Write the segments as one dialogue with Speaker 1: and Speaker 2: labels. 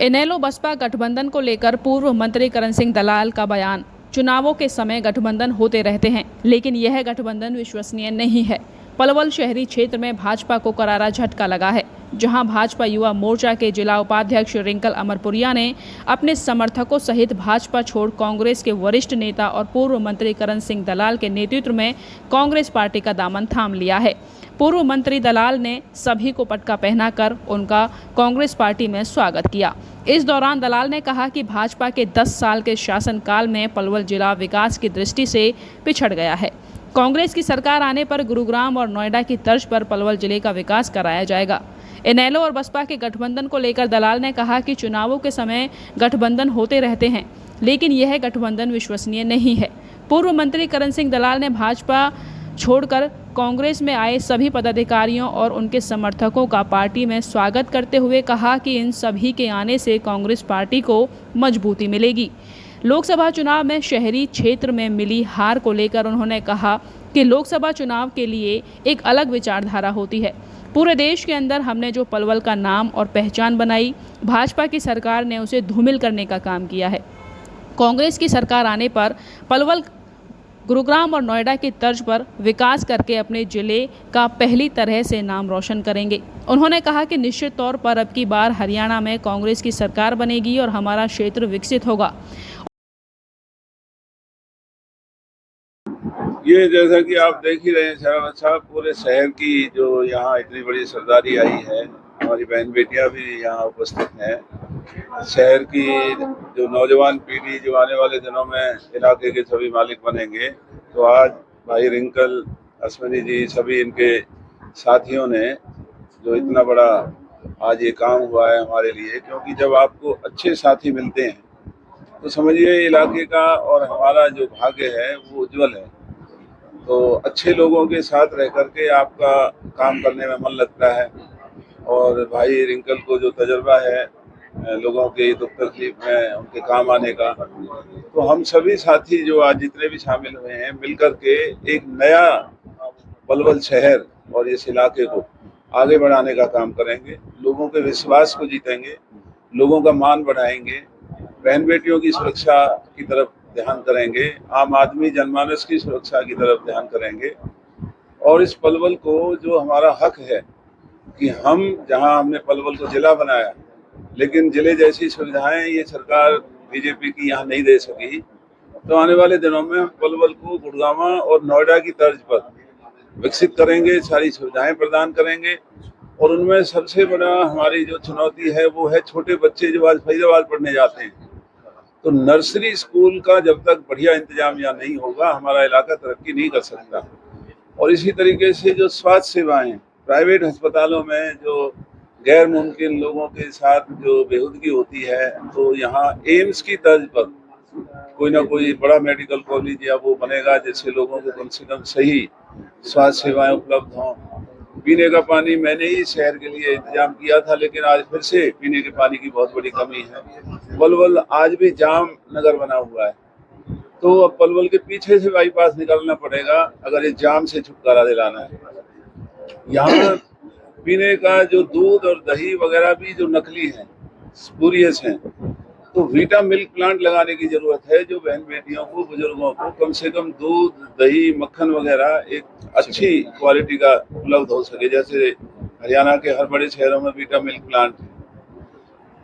Speaker 1: इनेलो बसपा गठबंधन को लेकर पूर्व मंत्री करण सिंह दलाल का बयान। चुनावों के समय गठबंधन होते रहते हैं, लेकिन यह गठबंधन विश्वसनीय नहीं है। पलवल शहरी क्षेत्र में भाजपा को करारा झटका लगा है, जहां भाजपा युवा मोर्चा के जिला उपाध्यक्ष रिंकल अमरपुरिया ने अपने समर्थकों सहित भाजपा छोड़ कांग्रेस के वरिष्ठ नेता और पूर्व मंत्री करण सिंह दलाल के नेतृत्व में कांग्रेस पार्टी का दामन थाम लिया है। पूर्व मंत्री दलाल ने सभी को पटका पहनाकर उनका कांग्रेस पार्टी में स्वागत किया। इस दौरान दलाल ने कहा कि भाजपा के 10 साल के शासनकाल में पलवल जिला विकास की दृष्टि से पिछड़ गया है। कांग्रेस की सरकार आने पर गुरुग्राम और नोएडा की तर्ज पर पलवल जिले का विकास कराया जाएगा। इनेलो और बसपा के गठबंधन को लेकर दलाल ने कहा कि चुनावों के समय गठबंधन होते रहते हैं, लेकिन यह गठबंधन विश्वसनीय नहीं है। पूर्व मंत्री करण सिंह दलाल ने भाजपा छोड़कर कांग्रेस में आए सभी पदाधिकारियों और उनके समर्थकों का पार्टी में स्वागत करते हुए कहा कि इन सभी के आने से कांग्रेस पार्टी को मजबूती मिलेगी। लोकसभा चुनाव में शहरी क्षेत्र में मिली हार को लेकर उन्होंने कहा कि लोकसभा चुनाव के लिए एक अलग विचारधारा होती है। पूरे देश के अंदर हमने जो पलवल का नाम और पहचान बनाई, भाजपा की सरकार ने उसे धूमिल करने का काम किया है। कांग्रेस की सरकार आने पर पलवल गुरुग्राम और नोएडा की तर्ज पर विकास करके अपने जिले का पहली तरह से नाम रोशन करेंगे। उन्होंने कहा कि निश्चित तौर पर अब की बार हरियाणा में कांग्रेस की सरकार बनेगी और हमारा क्षेत्र विकसित होगा।
Speaker 2: ये जैसा कि आप देख ही रहे हैं शहबाज साहब, पूरे शहर की जो यहाँ इतनी बड़ी सरदारी आई है, हमारी बहन बेटियां भी यहाँ उपस्थित हैं। शहर की जो नौजवान पीढ़ी जो आने वाले दिनों में इलाके के सभी मालिक बनेंगे, तो आज भाई रिंकल, अश्विनी जी, सभी इनके साथियों ने जो इतना बड़ा आज ये काम हुआ है हमारे लिए, क्योंकि जब आपको अच्छे साथी मिलते हैं तो समझिए इलाके का और हमारा जो भाग्य है वो उज्जवल है। तो अच्छे लोगों के साथ रह करके आपका काम करने में मन लगता है। और भाई रिंकल को जो तजुर्बा है लोगों के दुख तकलीफ में उनके काम आने का, तो हम सभी साथी जो आज जितने भी शामिल हुए हैं मिलकर के एक नया पलवल शहर और इस इलाके को आगे बढ़ाने का काम करेंगे। लोगों के विश्वास को जीतेंगे, लोगों का मान बढ़ाएंगे, बहन बेटियों की सुरक्षा की तरफ ध्यान करेंगे, आम आदमी जनमानस की सुरक्षा की तरफ ध्यान करेंगे। और इस पलवल को जो हमारा हक है कि हम जहां हमने पलवल को जिला बनाया, लेकिन जिले जैसी सुविधाएं ये सरकार बीजेपी की यहाँ नहीं दे सकी, तो आने वाले दिनों में हम पलवल को गुड़गांव और नोएडा की तर्ज पर विकसित करेंगे, सारी सुविधाएं प्रदान करेंगे। और उनमें सबसे बड़ा हमारी जो चुनौती है वो है छोटे बच्चे जो आज फरीदाबाद पढ़ने जाते हैं, तो नर्सरी स्कूल का जब तक बढ़िया इंतजाम यहाँ नहीं होगा हमारा इलाका तरक्की नहीं कर सकता। और इसी तरीके से जो स्वास्थ्य सेवाएं प्राइवेट अस्पतालों में जो गैर मुमकिन लोगों के साथ जो बेहूदगी होती है, तो यहाँ एम्स की तर्ज पर कोई ना कोई बड़ा मेडिकल कॉलेज या वो बनेगा जिससे लोगों को कम से कम सही स्वास्थ्य सेवाएं उपलब्ध हों। पीने का पानी मैंने ही शहर के लिए इंतजाम किया था, लेकिन आज फिर से पीने के पानी की बहुत बड़ी कमी है। पलवल आज भी जाम नगर बना हुआ है, तो अब पलवल के पीछे से बाईपास निकलना पड़ेगा अगर इस जाम से छुटकारा दिलाना है। यहाँ पीने का जो दूध और दही वगैरह भी जो नकली है, स्पूरियस हैं, तो वीटा मिल्क प्लांट लगाने की जरूरत है जो बहन बेटियों को, बुजुर्गों को कम से कम दूध, दही, मक्खन वगैरह एक अच्छी क्वालिटी का उपलब्ध हो सके, जैसे हरियाणा के हर बड़े शहरों में वीटा मिल्क प्लांट है।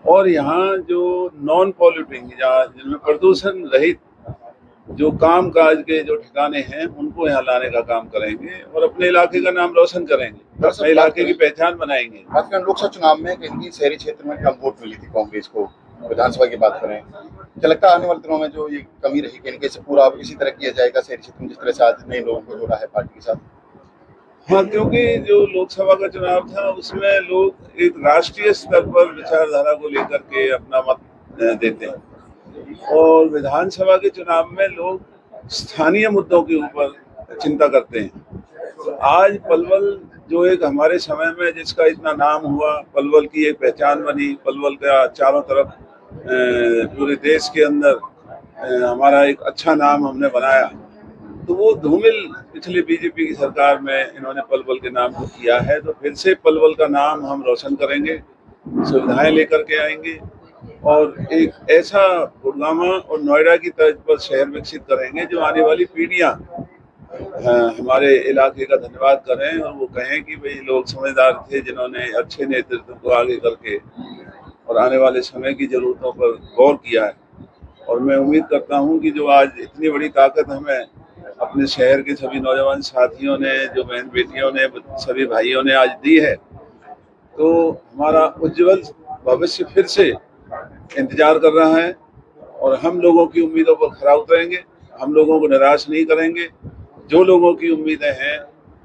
Speaker 2: और यहाँ जो नॉन पॉल्यूटिंग, जिनमें प्रदूषण रहित जो काम काज के जो ठिकाने हैं उनको यहाँ लाने का काम करेंगे और अपने इलाके का नाम रोशन करेंगे, अपने इलाके की पहचान बनाएंगे।
Speaker 3: लोकसभा चुनाव में कहीं शहरी क्षेत्र में कम वोट मिली थी कांग्रेस को, विधानसभा की बात करें, क्या लगता है आने वाले दिनों में जो ये कमी रही कि इनके से पूरा इसी तरह किया जाएगा शहरी क्षेत्र में जिस तरह से आज नए लोगों को जोड़ा है पार्टी के साथ?
Speaker 2: हाँ, क्योंकि जो लोकसभा का चुनाव था उसमें लोग एक राष्ट्रीय स्तर पर विचारधारा को लेकर के अपना मत देते हैं, और विधानसभा के चुनाव में लोग स्थानीय मुद्दों के ऊपर चिंता करते हैं। आज पलवल जो एक हमारे समय में जिसका इतना नाम हुआ, पलवल की एक पहचान बनी, पलवल का चारों तरफ पूरे देश के अंदर हमारा एक अच्छा नाम हमने बनाया, तो वो धूमिल पिछले बीजेपी की सरकार में इन्होंने पलवल के नाम को किया है। तो फिर से पलवल का नाम हम रोशन करेंगे, सुविधाएं लेकर के आएंगे, और एक ऐसा गुड़गांव और नोएडा की तर्ज पर शहर विकसित करेंगे जो आने वाली पीढ़ियां हमारे इलाके का धन्यवाद करें और वो कहें कि भाई लोग समझदार थे जिन्होंने अच्छे नेतृत्व को आगे करके और आने वाले समय की जरूरतों पर गौर किया है। और मैं उम्मीद करता हूं कि जो आज इतनी बड़ी ताकत हमें अपने शहर के सभी नौजवान साथियों ने, जो बहन बेटियों ने, सभी भाइयों ने आज दी है, तो हमारा उज्जवल भविष्य फिर से इंतजार कर रहा है और हम लोगों की उम्मीदों पर खरा उतरेंगे, हम लोगों को निराश नहीं करेंगे। जो लोगों की उम्मीदें हैं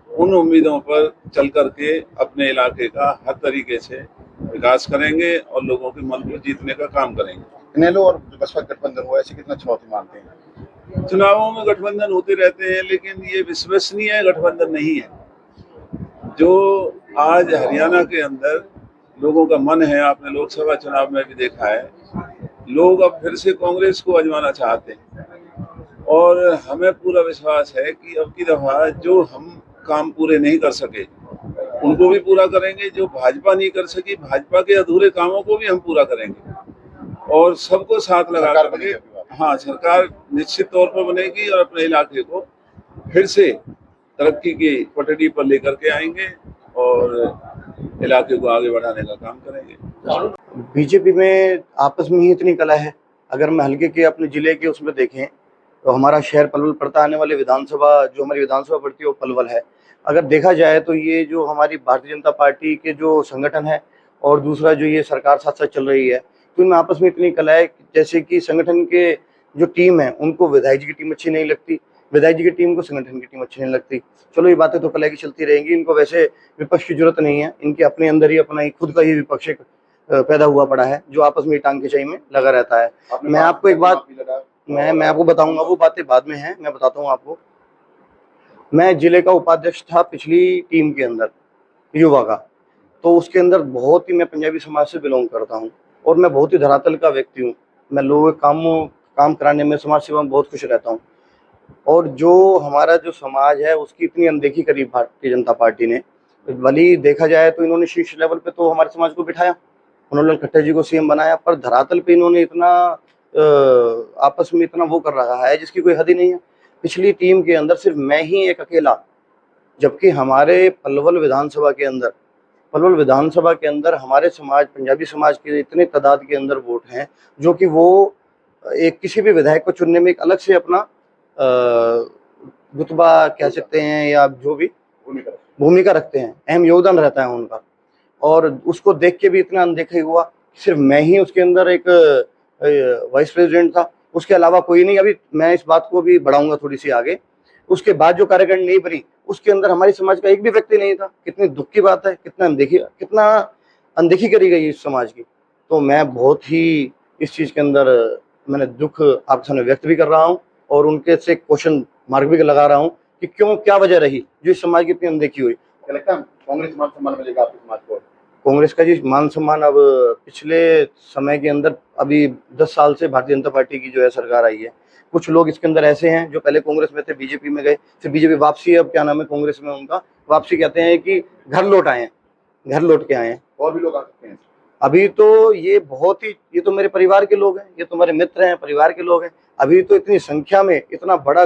Speaker 2: उन उम्मीदों पर चल करके अपने इलाके का हर तरीके से विकास करेंगे और लोगों के मन को जीतने का काम करेंगे।
Speaker 3: इनेलो और बसपा गठबंधन हुआ, ऐसे कितना चुनौती मानते हैं?
Speaker 2: चुनावों में गठबंधन होते रहते हैं, लेकिन ये विश्वसनीय गठबंधन नहीं है। जो आज हरियाणा के अंदर लोगों का मन है, आपने लोकसभा चुनाव में भी देखा है, लोग अब फिर से कांग्रेस को आजमाना चाहते हैं और हमें पूरा विश्वास है कि अब की दफा जो हम काम पूरे नहीं कर सके उनको भी पूरा करेंगे, जो भाजपा नहीं कर सकी, भाजपा के अधूरे कामों को भी हम पूरा करेंगे और सबको साथ लगा करके हाँ, सरकार निश्चित तौर पर बनेगी और अपने इलाके को फिर से तरक्की की पटड़ी पर लेकर के आएंगे और इलाके को आगे बढ़ाने का काम करेंगे।
Speaker 4: बीजेपी में आपस में ही इतनी कला है। अगर मैं हल्के के अपने जिले के उसमें देखें तो हमारा शहर पलवल पड़ता, आने वाली विधानसभा जो हमारी विधानसभा पड़ती है वो पलवल है। अगर देखा जाए तो ये जो हमारी भारतीय जनता पार्टी के जो संगठन है और दूसरा जो ये सरकार साथ साथ चल रही है, तो इनमें आपस में इतनी कला है। जैसे कि संगठन के जो टीम है उनको विधायक जी की टीम अच्छी नहीं लगती, विधायक जी की टीम को संगठन की टीम अच्छी नहीं लगती। चलो ये बातें तो कला की चलती रहेंगी, इनको वैसे विपक्ष की जरूरत नहीं है, इनके अपने अंदर ही अपना ही खुद का ही विपक्ष पैदा हुआ पड़ा है जो आपस में टांग खिंचाई में लगा रहता है। मैं आपको एक बात मैं आपको बताऊंगा, वो बातें बाद में हैं, मैं बताता हूँ आपको। मैं जिले का उपाध्यक्ष था पिछली टीम के अंदर युवा का, तो उसके अंदर बहुत ही, मैं पंजाबी समाज से बिलोंग करता हूँ और मैं बहुत ही धरातल का व्यक्ति हूँ। मैं लोगों के काम कराने में, समाज सेवा में बहुत खुश रहता हूँ। और जो हमारा जो समाज है उसकी इतनी अनदेखी करी भारतीय जनता पार्टी ने। भली देखा जाए तो इन्होंने शीर्ष लेवल पे तो हमारे समाज को बिठाया, उन्होंने खट्टर जी को सीएम बनाया, पर धरातल पे इन्होंने इतना आपस में इतना वो कर रहा है जिसकी कोई हद ही नहीं है। पिछली टीम के अंदर सिर्फ मैं ही एक अकेला, जबकि हमारे पलवल विधानसभा के अंदर हमारे समाज, पंजाबी समाज के इतने तादाद के अंदर वोट हैं जो कि वो एक किसी भी विधायक को चुनने में एक अलग से अपना रुतबा कह सकते हैं या जो भी भूमिका रखते हैं, अहम योगदान रहता है उनका। और उसको देख के भी इतना अनदेखा हुआ, सिर्फ मैं ही उसके अंदर एक वाइस प्रेसिडेंट था, उसके अलावा कोई नहीं। अभी मैं इस बात को भी बढ़ाऊंगा थोड़ी सी आगे। उसके बाद जो कार्यकारिणी नहीं बनी उसके अंदर हमारी समाज का एक भी व्यक्ति नहीं था। कितनी दुख की बात है, कितना अनदेखी करी गई इस समाज की। तो मैं बहुत ही इस चीज के अंदर मैंने दुख आपके सामने व्यक्त भी कर रहा हूँ और उनके से क्वेश्चन मार्क भी लगा रहा हूँ कि क्यों, क्या वजह रही जो इस समाज की इतनी अनदेखी हुई।
Speaker 3: क्या लगता है कांग्रेस मान सम्मान मिलेगा आपके समाज को?
Speaker 4: कांग्रेस का जी मान सम्मान अब पिछले समय के अंदर, अभी 10 साल से भारतीय जनता पार्टी की जो है सरकार आई है, कुछ लोग इसके अंदर ऐसे हैं जो पहले कांग्रेस में थे, बीजेपी में गए, फिर बीजेपी वापसी, अब क्या नाम है कांग्रेस में उनका वापसी, कहते हैं कि घर लौट के आए हैं।
Speaker 3: और भी लोग आ सकते हैं
Speaker 4: अभी तो ये बहुत ही, ये तो मेरे परिवार के लोग हैं, ये तो मेरे मित्र हैं, परिवार के लोग हैं। अभी तो इतनी संख्या में इतना बड़ा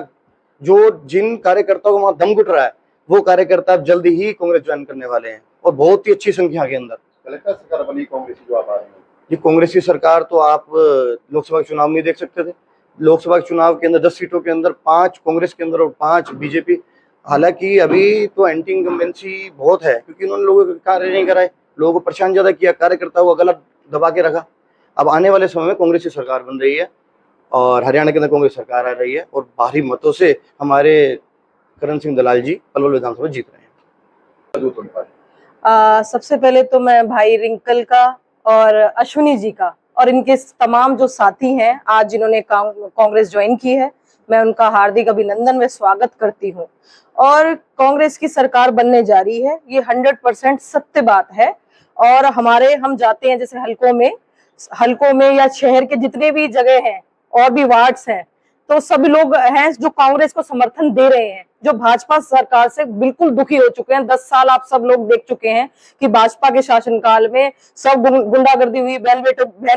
Speaker 4: जो जिन कार्यकर्ताओं को वहां दम घुट रहा है वो कार्यकर्ता अब जल्दी ही कांग्रेस ज्वाइन करने वाले हैं और बहुत ही अच्छी संख्या के अंदर।
Speaker 3: सरकार बनी कांग्रेस जो आप आ रहे हैं,
Speaker 4: ये कांग्रेस की सरकार तो आप लोकसभा के चुनाव में देख सकते थे। लोकसभा के चुनाव के अंदर 10 सीटों के अंदर 5 कांग्रेस के अंदर और 5 बीजेपी। हालांकि अभी तो एंटी इनकम्बेंसी बहुत है क्योंकि उन्होंने लोगों के कार्य नहीं कराए, लोगों को परेशान ज्यादा किया, कार्यकर्ताओं को गलत दबा के रखा। अब आने वाले समय में कांग्रेस की सरकार बन रही है और हरियाणा के अंदर कांग्रेस सरकार आ रही है और भारी मतों से हमारे करण सिंह दलाल जी पलवल विधानसभा जीत रहे हैं।
Speaker 5: सबसे पहले तो मैं भाई रिंकल का और अश्विनी जी का और इनके तमाम जो साथी हैं आज जिन्होंने कांग्रेस ज्वाइन की है, मैं उनका हार्दिक अभिनंदन व स्वागत करती हूं। और कांग्रेस की सरकार बनने जा रही है, ये 100% सत्य बात है। और हम जाते हैं जैसे हलकों में या शहर के जितने भी जगह हैं और भी वार्ड्स हैं, तो सभी लोग हैं जो कांग्रेस को समर्थन दे रहे हैं। जो भाजपा सरकार से बिल्कुल दुखी हो चुके हैं। 10 साल आप सब लोग देख चुके हैं कि भाजपा के शासनकाल में सब गुंडागर्दी हुई, बहन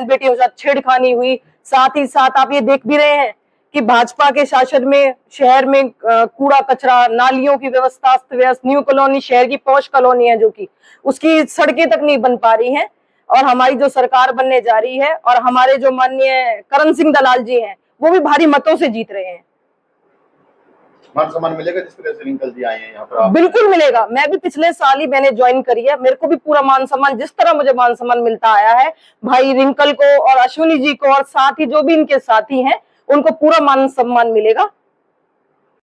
Speaker 5: बेटियों के साथ छेड़खानी हुई। साथ ही साथ आप ये देख भी रहे हैं कि भाजपा के शासन में शहर में कूड़ा कचरा, नालियों की व्यवस्था अस्त व्यस्त, न्यू कॉलोनी शहर की पॉश कॉलोनी है जो कि उसकी सड़कें तक नहीं बन पा रही हैं। और हमारी जो सरकार बनने जा रही है और हमारे जो माननीय करण सिंह दलाल जी हैं वो भी भारी मतों से जीत रहे हैं।
Speaker 3: मान सम्मान मिलेगा जिस तरह से रिंकल जी आए हैं यहाँ पर?
Speaker 5: बिल्कुल मिलेगा। मैं भी पिछले साल ही मैंने ज्वाइन करी है, मेरे को भी पूरा मान सम्मान, जिस तरह मुझे मान सम्मान मिलता आया है भाई रिंकल को और अश्विनी जी को और साथ ही जो भी इनके साथी हैं उनको पूरा मान सम्मान मिलेगा।